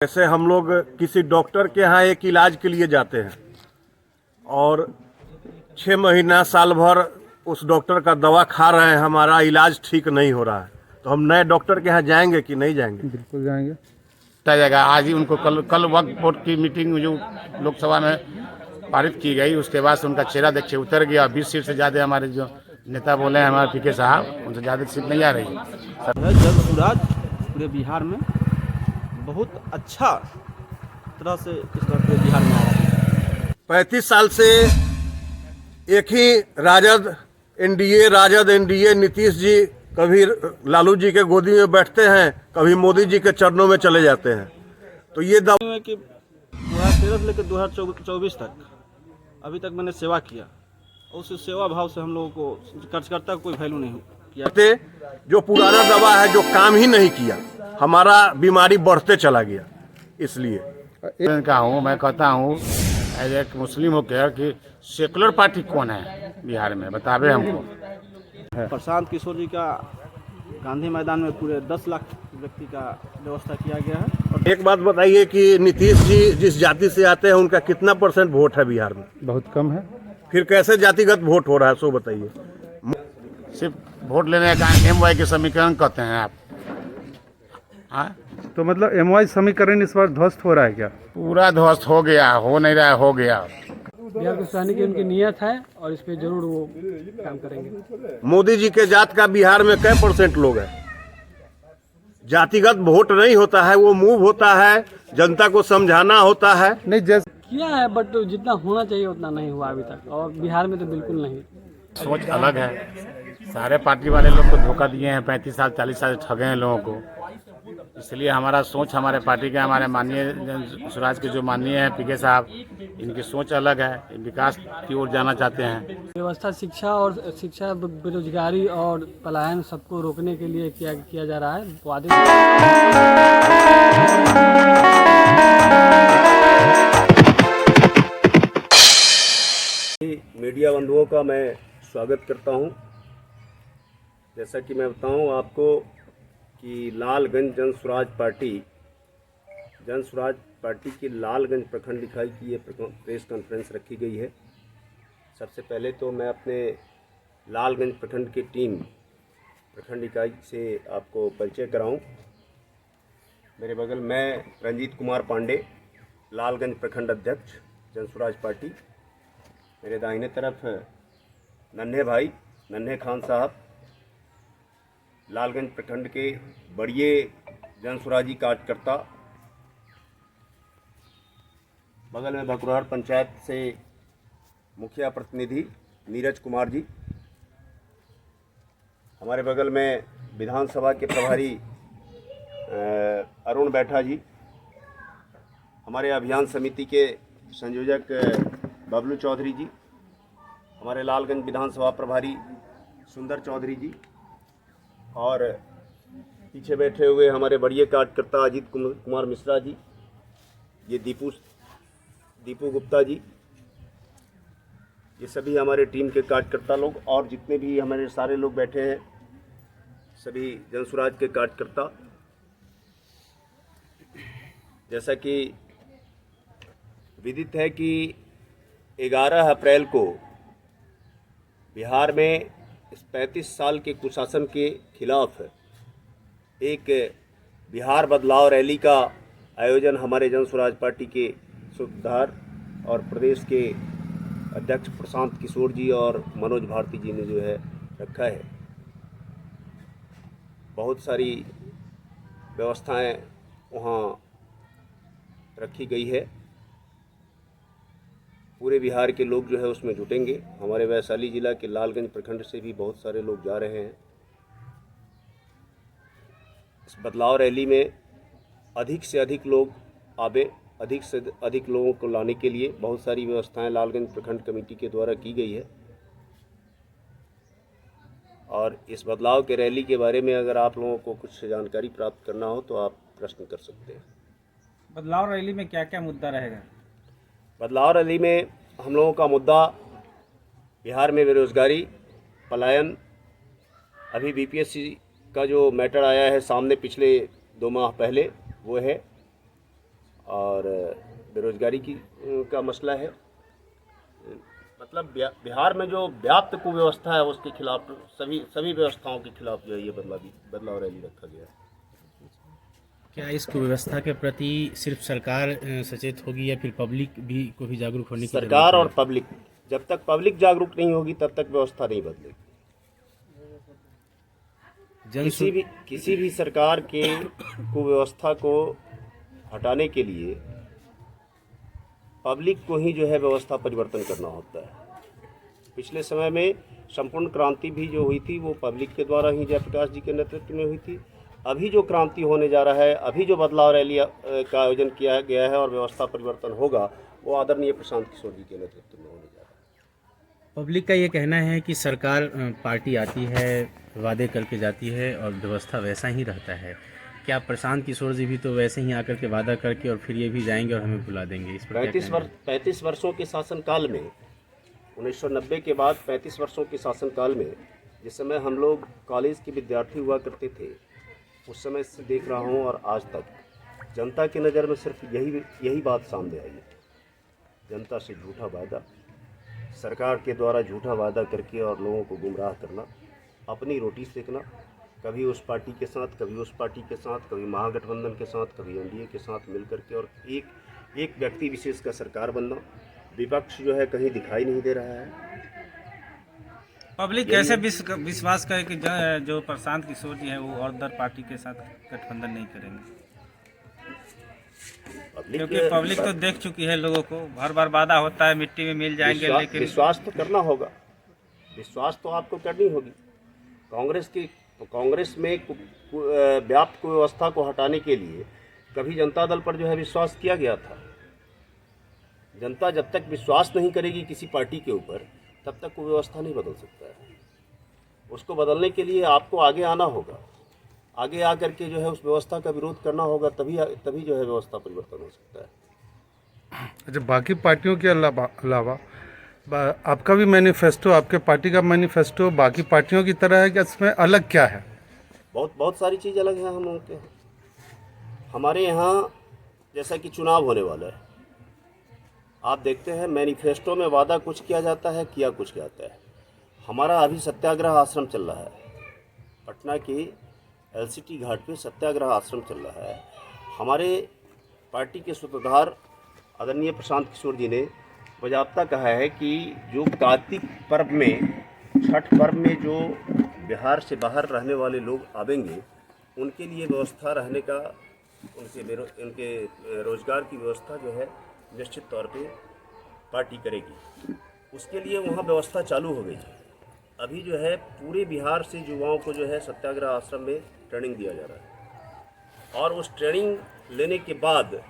जैसे हम लोग किसी डॉक्टर के यहाँ एक इलाज के लिए जाते हैं और 6 महीना साल भर उस डॉक्टर का दवा खा रहे हैं, हमारा इलाज ठीक नहीं हो रहा है, तो हम नए डॉक्टर के यहाँ जाएंगे कि नहीं जाएंगे? बिल्कुल जाएंगे। जाएगा। आज ही उनको कल वक्फ बोर्ड की मीटिंग जो लोकसभा में पारित की गई, उसके बाद से उनका चेहरा देखिए उतर गया। 20 सीट से ज़्यादा हमारे जो नेता बोले हैं, हमारे पीके साहब, उनसे ज़्यादा सीट नहीं आ रही है। जन सुराज पूरे बिहार में बहुत अच्छा तरह से इस बार पूरे बिहार में आ रहा है। 35 साल से एक ही राजद एनडीए नीतीश जी कभी लालू जी के गोदी में बैठते हैं, कभी मोदी जी के चरणों में चले जाते हैं। तो ये दावा है कि 2013 से लेकर 2024 तक अभी तक मैंने सेवा किया, उस सेवा भाव से हम लोगों को कार्यकर्ता कोई वैल्यू नहीं किया। जो पुराना दवा है, जो काम ही नहीं किया, हमारा बीमारी बढ़ते चला गया। इसलिए मैं कहता हूँ एज एक मुस्लिम होकर कि सेकुलर पार्टी कौन है बिहार में, बतावे हमको। प्रशांत किशोर जी का गांधी मैदान में पूरे 10 लाख व्यक्ति का व्यवस्था किया गया है। और एक बात बताइए कि नीतीश जी जिस जाति से आते हैं उनका कितना % वोट है बिहार में? बहुत कम है। फिर कैसे जातिगत वोट हो रहा है, सो बताइए। सिर्फ वोट लेने का MY के समीकरण कहते हैं आप? हाँ, तो मतलब MY समीकरण इस बार ध्वस्त हो रहा है क्या? पूरा ध्वस्त हो गया, हो नहीं रहा, हो गया। बिहार को सुधारने की उनकी नीयत है और इस पे जरूर वो काम करेंगे। मोदी जी के जात का बिहार में कै % लोग हैं? जातिगत वोट नहीं होता है, वो मूव होता है, जनता को समझाना होता है। नहीं, जैसे किया है बट जितना होना चाहिए उतना नहीं हुआ अभी तक, और बिहार में तो बिल्कुल नहीं। सोच अलग है। सारे पार्टी वाले लोग को धोखा दिए हैं, 35 साल 40 साल ठगे हैं लोगों को। इसलिए हमारा सोच, हमारे पार्टी के, हमारे माननीय स्वराज के जो माननीय हैं पीके साहब, इनकी सोच अलग है, विकास की ओर जाना चाहते हैं। व्यवस्था शिक्षा बेरोजगारी और पलायन सबको रोकने के लिए किया जा रहा है। मीडिया बंधुओं का मैं स्वागत करता हूं। जैसा कि मैं बताऊं आपको कि लालगंज जन स्वराज पार्टी की लालगंज प्रखंड इकाई की ये प्रेस कॉन्फ्रेंस रखी गई है। सबसे पहले तो मैं अपने लालगंज प्रखंड की टीम प्रखंड इकाई से आपको परिचय कराऊं। मेरे बगल में रंजीत कुमार पांडे, लालगंज प्रखंड अध्यक्ष जन स्वराज पार्टी। मेरे दाहिने तरफ नन्हे खान साहब, लालगंज प्रखंड के बड़िए जन स्वराजी कार्यकर्ता। बगल में भकुरहर पंचायत से मुखिया प्रतिनिधि नीरज कुमार जी। हमारे बगल में विधानसभा के प्रभारी अरुण बैठा जी। हमारे अभियान समिति के संयोजक बबलू चौधरी जी। हमारे लालगंज विधानसभा प्रभारी सुंदर चौधरी जी। और पीछे बैठे हुए हमारे बड़िए कार्यकर्ता अजीत कुमार मिश्रा जी। ये दीपू गुप्ता जी। ये सभी हमारे टीम के कार्यकर्ता लोग, और जितने भी हमारे सारे लोग बैठे हैं सभी जनसुराज के कार्यकर्ता। जैसा कि विदित है कि 11 अप्रैल को बिहार में इस 35 साल के कुशासन के खिलाफ एक बिहार बदलाव रैली का आयोजन हमारे जन स्वराज पार्टी के सूत्रधार और प्रदेश के अध्यक्ष प्रशांत किशोर जी और मनोज भारती जी ने जो है रखा है। बहुत सारी व्यवस्थाएं वहाँ रखी गई है। पूरे बिहार के लोग जो है उसमें जुटेंगे। हमारे वैशाली जिला के लालगंज प्रखंड से भी बहुत सारे लोग जा रहे हैं। इस बदलाव रैली में अधिक से अधिक लोग आवे, अधिक से अधिक लोगों को लाने के लिए बहुत सारी व्यवस्थाएं लालगंज प्रखंड कमेटी के द्वारा की गई है। और इस बदलाव के रैली के बारे में अगर आप लोगों को कुछ जानकारी प्राप्त करना हो तो आप प्रश्न कर सकते हैं। बदलाव रैली में क्या क्या मुद्दा रहेगा? बदलाव रैली में हम लोगों का मुद्दा बिहार में बेरोजगारी, पलायन। अभी BPSC का जो मैटर आया है सामने पिछले 2 माह पहले, वो है और बेरोजगारी का मसला है। मतलब बिहार में जो व्याप्त कुव्यवस्था है उसके खिलाफ सभी व्यवस्थाओं के खिलाफ जो है ये बदलाव रैली रखा गया है। क्या इस कुव्यवस्था के प्रति सिर्फ सरकार सचेत होगी या फिर पब्लिक भी को भी जागरूक होने की सरकार जरूरत और पब्लिक, जब तक पब्लिक जागरूक नहीं होगी तब तक व्यवस्था नहीं बदलेगी। है? किसी भी सरकार के कुव्यवस्था को हटाने के लिए पब्लिक को ही जो है व्यवस्था परिवर्तन करना होता है। पिछले समय में संपूर्ण क्रांति भी जो हुई थी वो पब्लिक के द्वारा ही जयप्रकाश जी के नेतृत्व में हुई थी। अभी जो क्रांति होने जा रहा है, अभी जो बदलाव रैली का आयोजन किया गया है और व्यवस्था परिवर्तन होगा वो आदरणीय प्रशांत किशोर जी के नेतृत्व में होने जा रहा है। पब्लिक का ये कहना है कि सरकार पार्टी आती है, वादे करके जाती है और व्यवस्था वैसा ही रहता है। क्या प्रशांत किशोर जी भी तो वैसे ही आकर के वादा करके और फिर ये भी जाएंगे और हमें बुला देंगे? इस पर 35 वर्षों के शासनकाल में, 1990 के बाद 35 वर्षों के शासनकाल में, जिस समय हम लोग कॉलेज के विद्यार्थी हुआ करते थे, उस समय से देख रहा हूँ और आज तक जनता की नज़र में सिर्फ यही बात सामने आई है। जनता से झूठा वादा, सरकार के द्वारा झूठा वादा करके और लोगों को गुमराह करना, अपनी रोटी सेकना, कभी उस पार्टी के साथ, कभी उस पार्टी के साथ, कभी महागठबंधन के साथ, कभी एनडीए के साथ मिल करके और एक व्यक्ति विशेष का सरकार बनना। विपक्ष जो है कहीं दिखाई नहीं दे रहा है। पब्लिक कैसे विश्वास करे कि जो प्रशांत किशोर जी हैं वो और अदर पार्टी के साथ गठबंधन नहीं करेंगे? क्योंकि पब्लिक तो देख चुकी है लोगों को, हर बार वादा होता है मिट्टी में मिल जाएंगे, लेकिन विश्वास तो करना होगा, विश्वास तो आपको करनी होगी। कांग्रेस में व्याप्त कुव्यवस्था को हटाने के लिए कभी जनता दल पर जो है विश्वास किया गया था। जनता जब तक विश्वास नहीं करेगी किसी पार्टी के ऊपर तब तक वो व्यवस्था नहीं बदल सकता है। उसको बदलने के लिए आपको आगे आना होगा, आगे आकर के जो है उस व्यवस्था का विरोध करना होगा, तभी जो है व्यवस्था परिवर्तन हो सकता है। अच्छा, बाकी पार्टियों के अलावा आपका भी मैनिफेस्टो, आपके पार्टी का मैनिफेस्टो बाकी पार्टियों की तरह है कि इसमें अलग क्या है? बहुत सारी चीज़ अलग है हम लोगों के। हमारे यहाँ जैसा कि चुनाव होने वाला है, आप देखते हैं मैनिफेस्टो में वादा कुछ किया जाता है, किया कुछ जाता है। हमारा अभी सत्याग्रह आश्रम चल रहा है, पटना की एलसीटी घाट पे सत्याग्रह आश्रम चल रहा है। हमारे पार्टी के सूत्रधार आदरणीय प्रशांत किशोर जी ने बजाबता कहा है कि जो कार्तिक पर्व में, छठ पर्व में जो बिहार से बाहर रहने वाले लोग आवेंगे उनके लिए व्यवस्था रहने का, उनके रोजगार की व्यवस्था जो है निश्चित तौर पे पार्टी करेगी। उसके लिए वहाँ व्यवस्था चालू हो गई है। अभी जो है पूरे बिहार से युवाओं को जो है सत्याग्रह आश्रम में ट्रेनिंग दिया जा रहा है और उस ट्रेनिंग लेने के बाद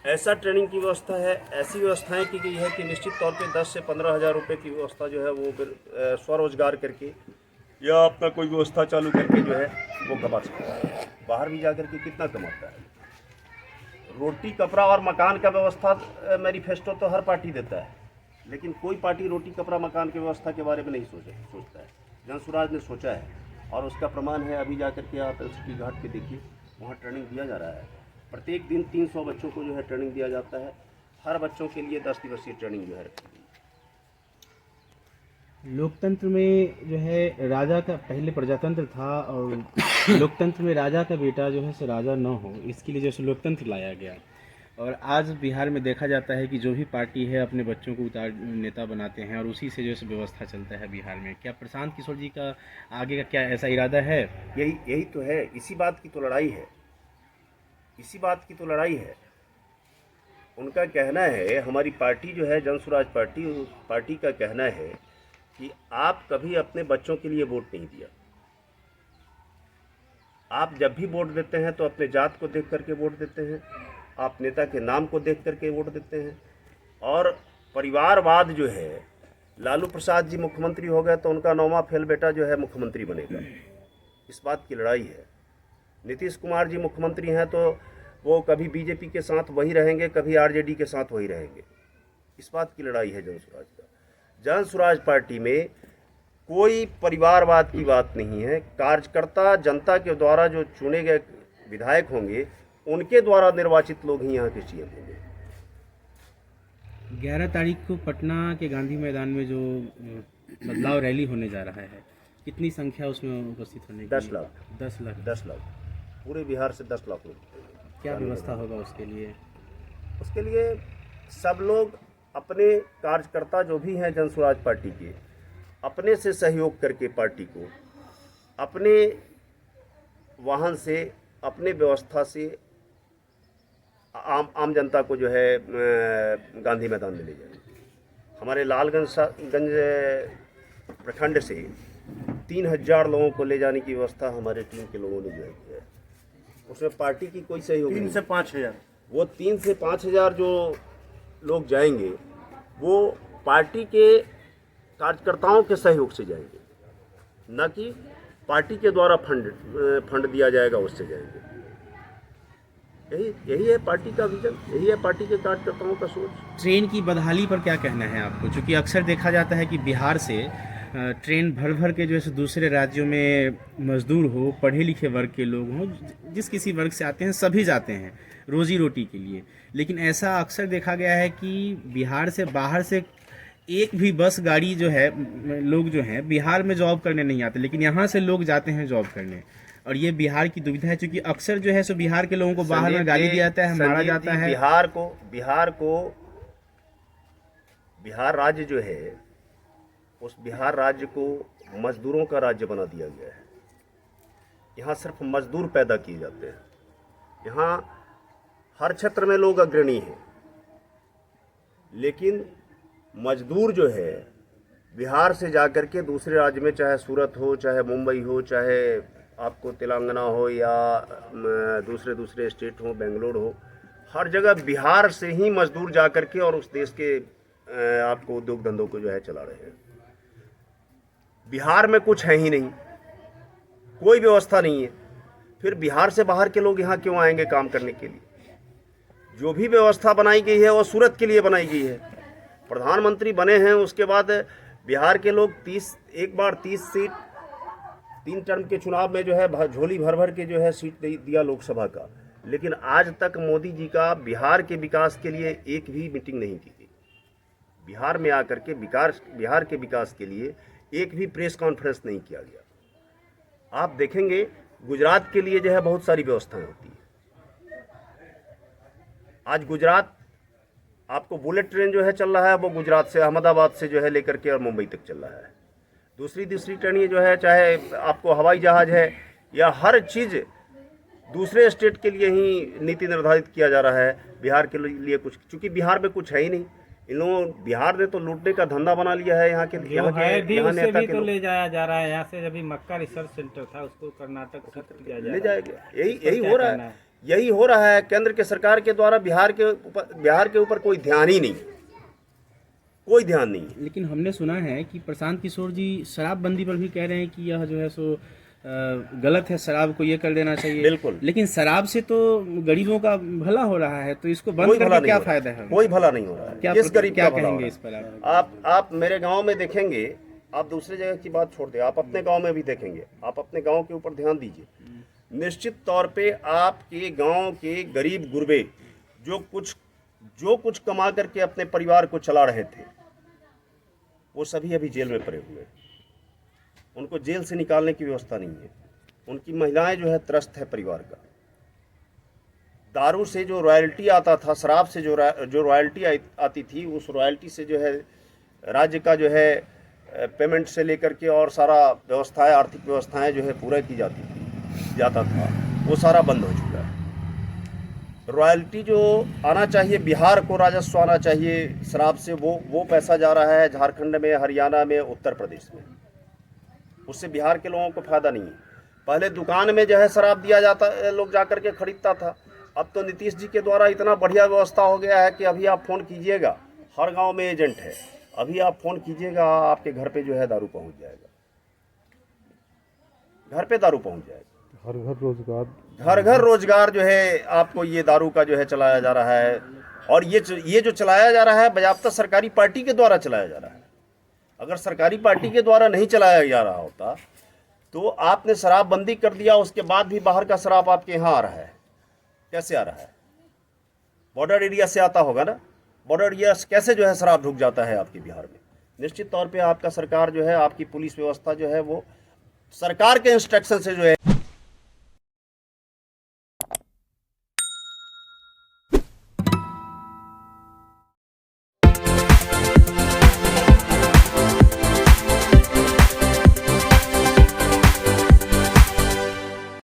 ऐसा ट्रेनिंग की व्यवस्था है, ऐसी व्यवस्थाएं की गई है कि निश्चित तौर पे 10 से 15 हज़ार रुपये की व्यवस्था जो है वो स्वरोजगार करके या अपना कोई व्यवस्था चालू करके जो है वो कमा सकता है। बाहर भी जा करके कितना कमाता है। रोटी कपड़ा और मकान का व्यवस्था मैनिफेस्टो तो हर पार्टी देता है, लेकिन कोई पार्टी रोटी कपड़ा मकान की व्यवस्था के बारे में नहीं सोचता है। जनसुराज ने सोचा है और उसका प्रमाण है, अभी जा करके आप एलसीटी घाट पे देखिए, वहाँ ट्रेनिंग दिया जा रहा है। प्रत्येक दिन 300 बच्चों को जो है ट्रेनिंग दिया जाता है। हर बच्चों के लिए 10 दिवसीय ट्रेनिंग जो है रखी गई। लोकतंत्र में जो है राजा का, पहले प्रजातंत्र था और लोकतंत्र में राजा का बेटा जो है सो राजा न हो, इसके लिए जो है लोकतंत्र लाया गया। और आज बिहार में देखा जाता है कि जो भी पार्टी है अपने बच्चों को नेता बनाते हैं और उसी से जो है व्यवस्था चलता है बिहार में। क्या प्रशांत किशोर जी का आगे का क्या ऐसा इरादा है? यही तो है, इसी बात की तो लड़ाई है, इसी बात की तो लड़ाई है। उनका कहना है, हमारी पार्टी जो है जनसुराज पार्टी, उस पार्टी का कहना है कि आप कभी अपने बच्चों के लिए वोट नहीं दिया। आप जब भी वोट देते हैं तो अपने जात को देख करके वोट देते हैं, आप नेता के नाम को देख करके वोट देते हैं। और परिवारवाद जो है, लालू प्रसाद जी मुख्यमंत्री हो गए तो उनका 9वां फेल बेटा जो है मुख्यमंत्री बनेगा, इस बात की लड़ाई है। नीतीश कुमार जी मुख्यमंत्री हैं तो वो कभी बीजेपी के साथ वही रहेंगे, कभी आरजेडी के साथ वही रहेंगे, इस बात की लड़ाई है जनसुराज का। जनसुराज पार्टी में कोई परिवारवाद की बात नहीं है। कार्यकर्ता जनता के द्वारा जो चुने गए विधायक होंगे उनके द्वारा निर्वाचित लोग ही यहाँ के सीएम होंगे। 11 तारीख को पटना के गांधी मैदान में जो बदलाव रैली होने जा रहा है, कितनी संख्या उसमें उपस्थित होने की? 10 लाख 10 लाख 10 लाख पूरे बिहार से 10 लाख लोग। क्या व्यवस्था होगा उसके लिए? उसके लिए सब लोग अपने कार्यकर्ता जो भी हैं जन स्वराज पार्टी के, अपने से सहयोग करके पार्टी को अपने वाहन से, अपने व्यवस्था से आम जनता को जो है गांधी मैदान में ले जाएंगे। हमारे लालगंज प्रखंड से 3000 लोगों को ले जाने की व्यवस्था हमारे टीम के लोगों ने जो है, उसमें पार्टी की कोई सहयोग नहीं। 3 से 5000 वो 3 से 5000 जो लोग जाएंगे वो पार्टी के कार्यकर्ताओं के सहयोग से जाएंगे, न कि पार्टी के द्वारा फंड दिया जाएगा उससे जाएंगे। यही है पार्टी का विजन, यही है पार्टी के कार्यकर्ताओं का सोच। ट्रेन की बदहाली पर क्या कहना है आपको? क्योंकि अक्सर देखा जाता है कि बिहार से ट्रेन भर भर के जो है दूसरे राज्यों में मजदूर हो, पढ़े लिखे वर्ग के लोग हों, जिस किसी वर्ग से आते हैं सभी जाते हैं रोजी रोटी के लिए। लेकिन ऐसा अक्सर देखा गया है कि बिहार से बाहर से एक भी बस गाड़ी जो है, लोग जो हैं बिहार में जॉब करने नहीं आते, लेकिन यहाँ से लोग जाते हैं जॉब करने। और ये बिहार की दुविधा है, क्योंकि अक्सर जो है सो बिहार के लोगों को बाहर में गाली दिया जाता है, मारा जाता है। बिहार राज्य जो है, उस बिहार राज्य को मजदूरों का राज्य बना दिया गया है। यहाँ सिर्फ मजदूर पैदा किए जाते हैं। यहाँ हर क्षेत्र में लोग अग्रणी हैं, लेकिन मजदूर जो है बिहार से जाकर के दूसरे राज्य में, चाहे सूरत हो, चाहे मुंबई हो, चाहे आपको तेलंगाना हो या दूसरे स्टेट हो, बेंगलोर हो, हर जगह बिहार से ही मजदूर जाकर के और उस देश के आपको उद्योग धंधों को जो है चला रहे हैं। बिहार में कुछ है ही नहीं, कोई व्यवस्था नहीं है, फिर बिहार से बाहर के लोग यहाँ क्यों आएंगे काम करने के लिए? जो भी व्यवस्था बनाई गई है वो सूरत के लिए बनाई गई है। प्रधानमंत्री बने हैं, उसके बाद बिहार के लोग 30 सीट 3 टर्म के चुनाव में जो है झोली भर भर के जो है सीट दिया लोकसभा का, लेकिन आज तक मोदी जी का बिहार के विकास के लिए एक भी मीटिंग नहीं की गई। बिहार में आकर के बिहार के विकास के लिए एक भी प्रेस कॉन्फ्रेंस नहीं किया गया। आप देखेंगे गुजरात के लिए जो है बहुत सारी व्यवस्थाएं होती है। आज गुजरात आपको बुलेट ट्रेन जो है चल रहा है, वो गुजरात से, अहमदाबाद से जो है लेकर के और मुंबई तक चल रहा है। दूसरी ट्रेनें जो है, चाहे आपको हवाई जहाज है या हर चीज़ दूसरे स्टेट के लिए ही नीति निर्धारित किया जा रहा है। बिहार के लिए कुछ, चूँकि बिहार में कुछ है ही नहीं। इन लोगों बिहार ने तो लूटने का धंधा बना लिया है। यहाँ के भी नेता ले जाया जा रहा है। यहाँ से अभी मक्का रिसर्च सेंटर था, उसको कर्नाटक किया ले जाएगा। यही हो रहा है। केंद्र के सरकार के द्वारा बिहार के ऊपर कोई ध्यान ही नहीं, कोई ध्यान नहीं। लेकिन हमने सुना है कि प्रशांत किशोर जी शराबबंदी पर भी कह रहे हैं कि यह जो है सो गलत है, शराब को ये कर देना चाहिए। बिल्कुल, लेकिन शराब से तो गरीबों का भला हो रहा है, तो इसको बंद करके क्या फायदा है? कोई भला नहीं हो रहा है। किस गरीब क्या कहेंगे इस पर? आप मेरे गांव में देखेंगे, आप दूसरी जगह की बात छोड़ दें, आप अपने गांव में भी देखेंगे। आप अपने गांव के ऊपर ध्यान दीजिए। निश्चित तौर पे आपके गांव के गरीब गुरबे जो कुछ कमा करके अपने परिवार को चला रहे थे, वो सभी अभी जेल में पड़े हुए हैं। उनको जेल से निकालने की व्यवस्था नहीं है। उनकी महिलाएं जो है त्रस्त है परिवार का। दारू से जो रॉयल्टी आता था, शराब से जो रॉयल्टी आती थी, उस रॉयल्टी से जो है राज्य का जो है पेमेंट से लेकर के और सारा व्यवस्थाएं, आर्थिक व्यवस्थाएं जो है पूरा की जाता था, वो सारा बंद हो चुका है। रॉयल्टी जो आना चाहिए, बिहार को राजस्व आना चाहिए शराब से, वो पैसा जा रहा है झारखंड में, हरियाणा में, उत्तर प्रदेश में। उससे बिहार के लोगों को फायदा नहीं है। पहले दुकान में जो है शराब दिया जाता, लोग जाकर के खरीदता था। अब तो नीतीश जी के द्वारा इतना बढ़िया व्यवस्था हो गया है कि अभी आप फ़ोन कीजिएगा, हर गांव में एजेंट है। अभी आप फ़ोन कीजिएगा, आपके घर पे जो है दारू पहुंच जाएगा, घर पे दारू पहुंच जाएगा। घर घर रोजगार जो है आपको ये दारू का जो है चलाया जा रहा है। और ये जो चलाया जा रहा है बाज़ाब्ता सरकारी पार्टी के द्वारा चलाया जा रहा है। अगर सरकारी पार्टी के द्वारा नहीं चलाया जा रहा होता तो आपने शराबबंदी कर दिया, उसके बाद भी बाहर का शराब आपके यहाँ आ रहा है। कैसे आ रहा है? बॉर्डर एरिया से आता होगा ना। बॉर्डर एरिया से कैसे जो है शराब ढुक जाता है आपके बिहार में? निश्चित तौर पे आपका सरकार जो है, आपकी पुलिस व्यवस्था जो है वो सरकार के इंस्ट्रक्शन से जो है